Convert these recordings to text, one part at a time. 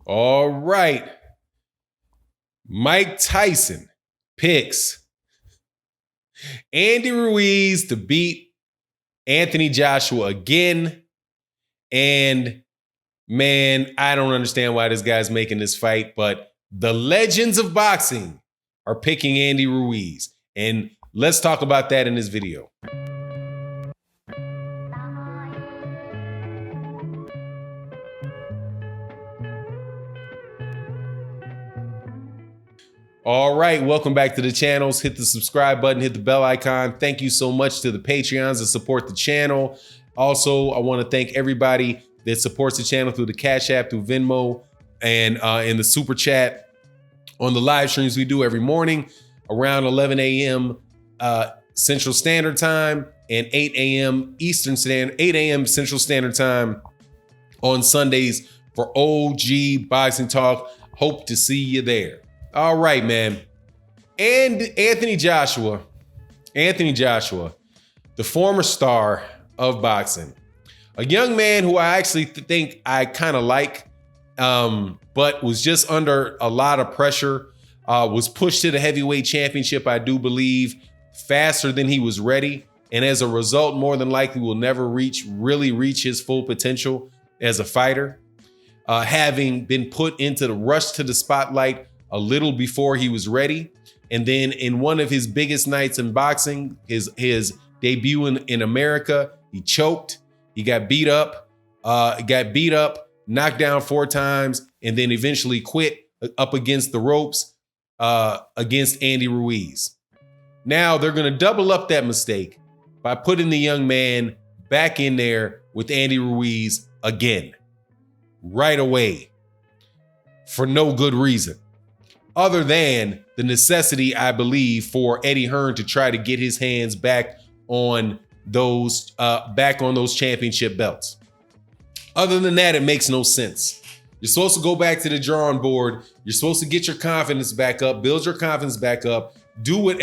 All right. Mike Tyson picks Andy Ruiz to beat Anthony Joshua again. And man, I don't understand why this guy's making this fight, but the legends of boxing are picking Andy Ruiz. And let's talk about that in this video. All right, welcome back to the channels. Hit the subscribe button, hit the bell icon. Thank you so much to the Patreons that support the channel. Also, I want to thank everybody that supports the channel through the Cash App, through Venmo, and in the Super Chat on the live streams we do every morning around 11 a.m. Central Standard Time and 8 a.m. Central Standard Time on Sundays for OG Boxing Talk. Hope to see you there. All right, man. And Anthony Joshua, the former star of boxing, a young man who I actually think I kind of like, but was just under a lot of pressure, was pushed to the heavyweight championship, I do believe, faster than he was ready. And as a result, more than likely will never really reach his full potential as a fighter, having been put into the rush to the spotlight a little before he was ready. And then in one of his biggest nights in boxing, his debut in America, he choked, he got beat up, knocked down 4 times, and then eventually quit up against the ropes against Andy Ruiz. Now they're gonna double up that mistake by putting the young man back in there with Andy Ruiz again, right away, for no good reason, other than the necessity, I believe, for Eddie Hearn to try to get his hands back on those championship belts. Other than that, it makes no sense. You're supposed to go back to the drawing board. You're supposed to get your confidence back up, build your confidence back up, do what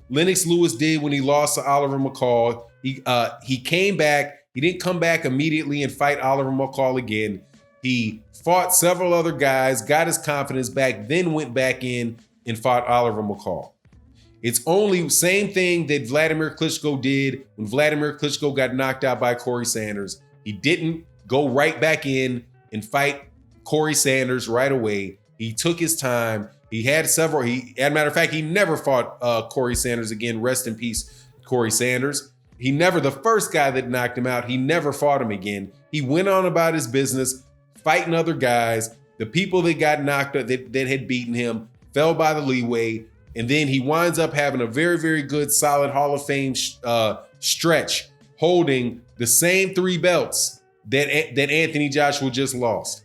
Lennox Lewis did when he lost to Oliver McCall. He came back. He didn't come back immediately and fight Oliver McCall again. He fought several other guys, got his confidence back, then went back in and fought Oliver McCall. It's only same thing that Vladimir Klitschko did when Vladimir Klitschko got knocked out by Corey Sanders. He didn't go right back in and fight Corey Sanders right away. He took his time. He had several. As a matter of fact, he never fought Corey Sanders again. Rest in peace, Corey Sanders. He never, the first guy that knocked him out, he never fought him again. He went on about his business, fighting other guys. The people that got knocked out, that had beaten him, fell by the leeway. And then he winds up having a very, very good, solid Hall of Fame stretch, holding the same 3 belts that Anthony Joshua just lost.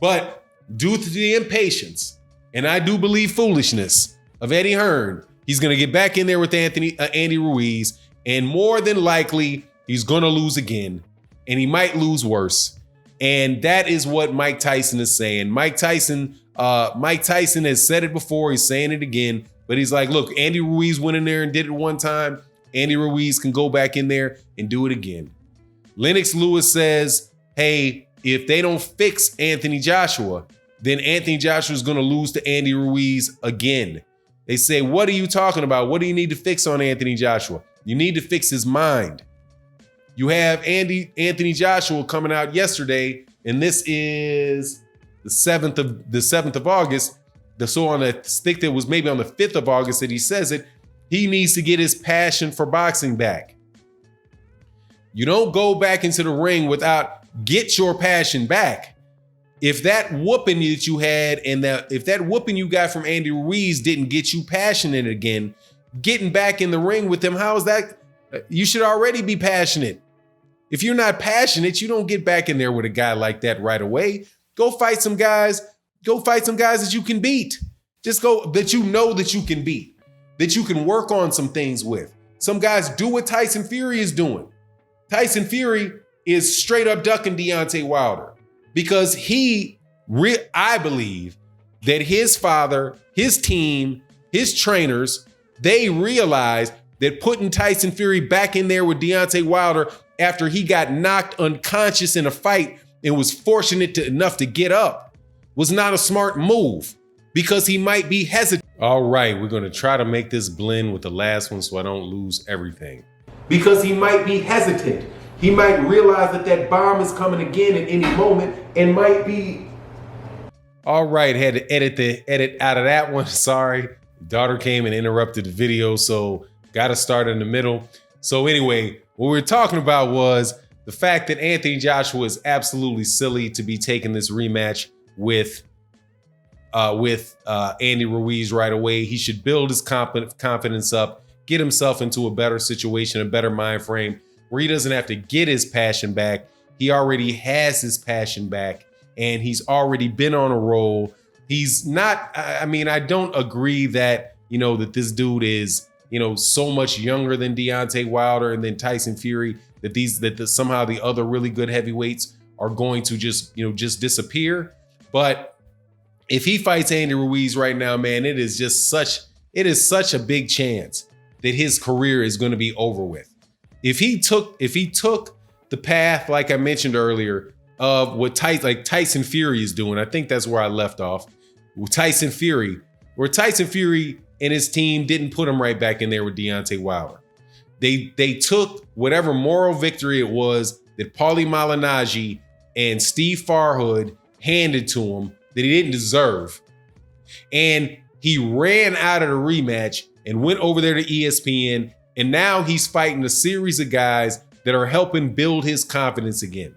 But due to the impatience, and I do believe foolishness, of Eddie Hearn, he's going to get back in there with Andy Ruiz, and more than likely, he's going to lose again, and he might lose worse. And that is what Mike Tyson is saying. Mike Tyson has said it before. He's saying it again. But he's like, look, Andy Ruiz went in there and did it one time. Andy Ruiz can go back in there and do it again. Lennox Lewis says, hey, if they don't fix Anthony Joshua, then Anthony Joshua is going to lose to Andy Ruiz again. They say, what are you talking about? What do you need to fix on Anthony Joshua? You need to fix his mind. You have Anthony Joshua coming out yesterday, and this is the 7th of August. So on I think that was maybe on the 5th of August that he says it. He needs to get his passion for boxing back. You don't go back into the ring without get your passion back. If that whooping that you had and if that whooping you got from Andy Ruiz didn't get you passionate again, getting back in the ring with him, how is that? You should already be passionate. If you're not passionate, you don't get back in there with a guy like that right away. Go fight some guys. Go fight some guys that you can beat. Just go, that you know that you can beat, that you can work on some things with. Some guys do what Tyson Fury is doing. Tyson Fury is straight up ducking Deontay Wilder because I believe that his father, his team, his trainers, they realized that putting Tyson Fury back in there with Deontay Wilder after he got knocked unconscious in a fight and was fortunate enough to get up, was not a smart move because he might be hesitant. All right, we're going to try to make this blend with the last one so I don't lose everything. Because he might be hesitant. He might realize that that bomb is coming again at any moment and might be... All right, had to edit out of that one. Sorry. Daughter came and interrupted the video, so got to start in the middle. So anyway, what we were talking about was the fact that Anthony Joshua is absolutely silly to be taking this rematch with Andy Ruiz right away. He should build his confidence up, get himself into a better situation, a better mind frame where he doesn't have to get his passion back. He already has his passion back and he's already been on a roll. He's not, I mean, I don't agree that, that this dude is, so much younger than Deontay Wilder and then Tyson Fury, that somehow the other really good heavyweights are going to just disappear. But if he fights Andy Ruiz right now, man, it is such a big chance that his career is going to be over with. If he took the path, like I mentioned earlier, of what Tyson Fury is doing, I think that's where I left off with Tyson Fury, where Tyson Fury and his team didn't put him right back in there with Deontay Wilder. They took whatever moral victory it was that Paulie Malignaggi and Steve Farhood handed to him that he didn't deserve. And he ran out of the rematch and went over there to ESPN. And now he's fighting a series of guys that are helping build his confidence again.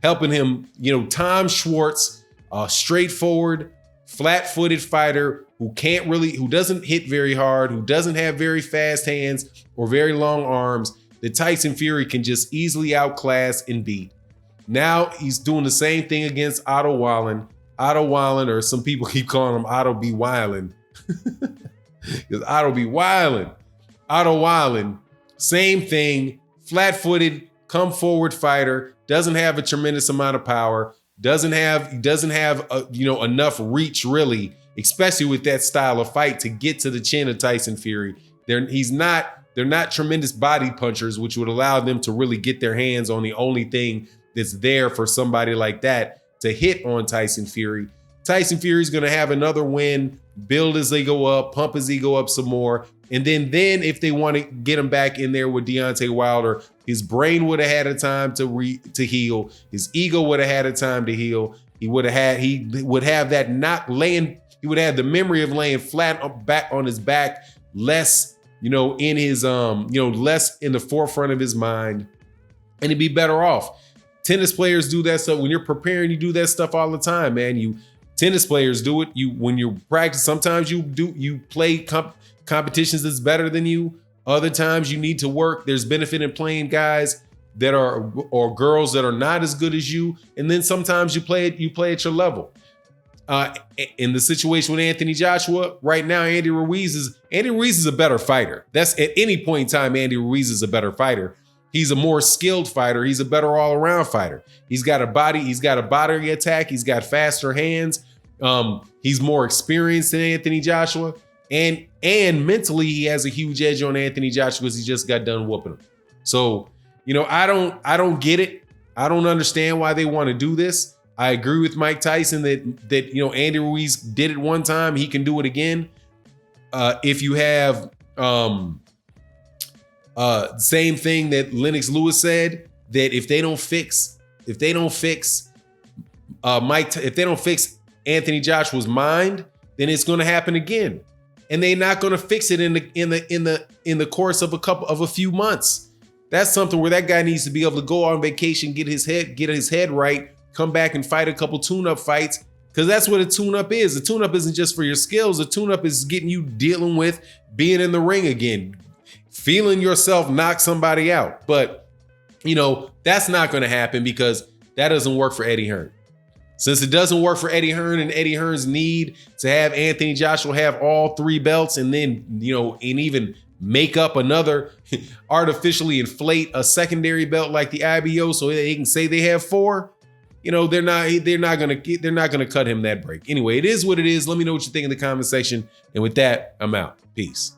Helping him, Tom Schwartz, a straightforward, flat-footed fighter who doesn't hit very hard, who doesn't have very fast hands or very long arms, that Tyson Fury can just easily outclass and beat. Now he's doing the same thing against Otto Wallin, or some people keep calling him Otto B. Wildin. Because Otto B. Wildin. Otto Wallin, same thing, flat-footed, come-forward fighter, doesn't have a tremendous amount of power, doesn't have enough reach really, especially with that style of fight to get to the chin of Tyson Fury. They're not tremendous body punchers, which would allow them to really get their hands on the only thing that's there for somebody like that to hit on Tyson Fury. Tyson Fury's going to have another win, build his ego up, pump his ego up some more. And then if they want to get him back in there with Deontay Wilder, his brain would have had a time to heal. His ego would have had a time to heal. He would have the memory of laying flat back on his back, less, in his, less in the forefront of his mind, and he'd be better off. Tennis players do that stuff. When you're preparing, you do that stuff all the time, man. Tennis players do it. When you practice, sometimes you play competitions that's better than you. Other times you need to work. There's benefit in playing guys that are, or girls that are not as good as you. And then sometimes you play at your level. In the situation with Anthony Joshua, right now, Andy Ruiz is a better fighter. That's at any point in time, Andy Ruiz is a better fighter. He's a more skilled fighter. He's a better all-around fighter. He's got a body attack. He's got faster hands. He's more experienced than Anthony Joshua. And mentally, he has a huge edge on Anthony Joshua because he just got done whooping him. So, I don't get it. I don't understand why they want to do this. I agree with Mike Tyson that Andy Ruiz did it one time, he can do it again. If you have same thing that Lennox Lewis said, that if they don't fix Anthony Joshua's mind, then it's going to happen again, and they're not going to fix it in the course of a few months. That's something where that guy needs to be able to go on vacation, get his head right, come back and fight a couple tune-up fights, because that's what a tune-up is. A tune-up isn't just for your skills. A tune-up is getting you dealing with being in the ring again, feeling yourself knock somebody out. But, that's not going to happen because that doesn't work for Eddie Hearn. Since it doesn't work for Eddie Hearn, and Eddie Hearn's need to have Anthony Joshua have all three belts and then, and even make up another, artificially inflate a secondary belt like the IBO so they can say they have four, they're not gonna cut him that break. Anyway, it is what it is. Let me know what you think in the comment section. And with that, I'm out. Peace.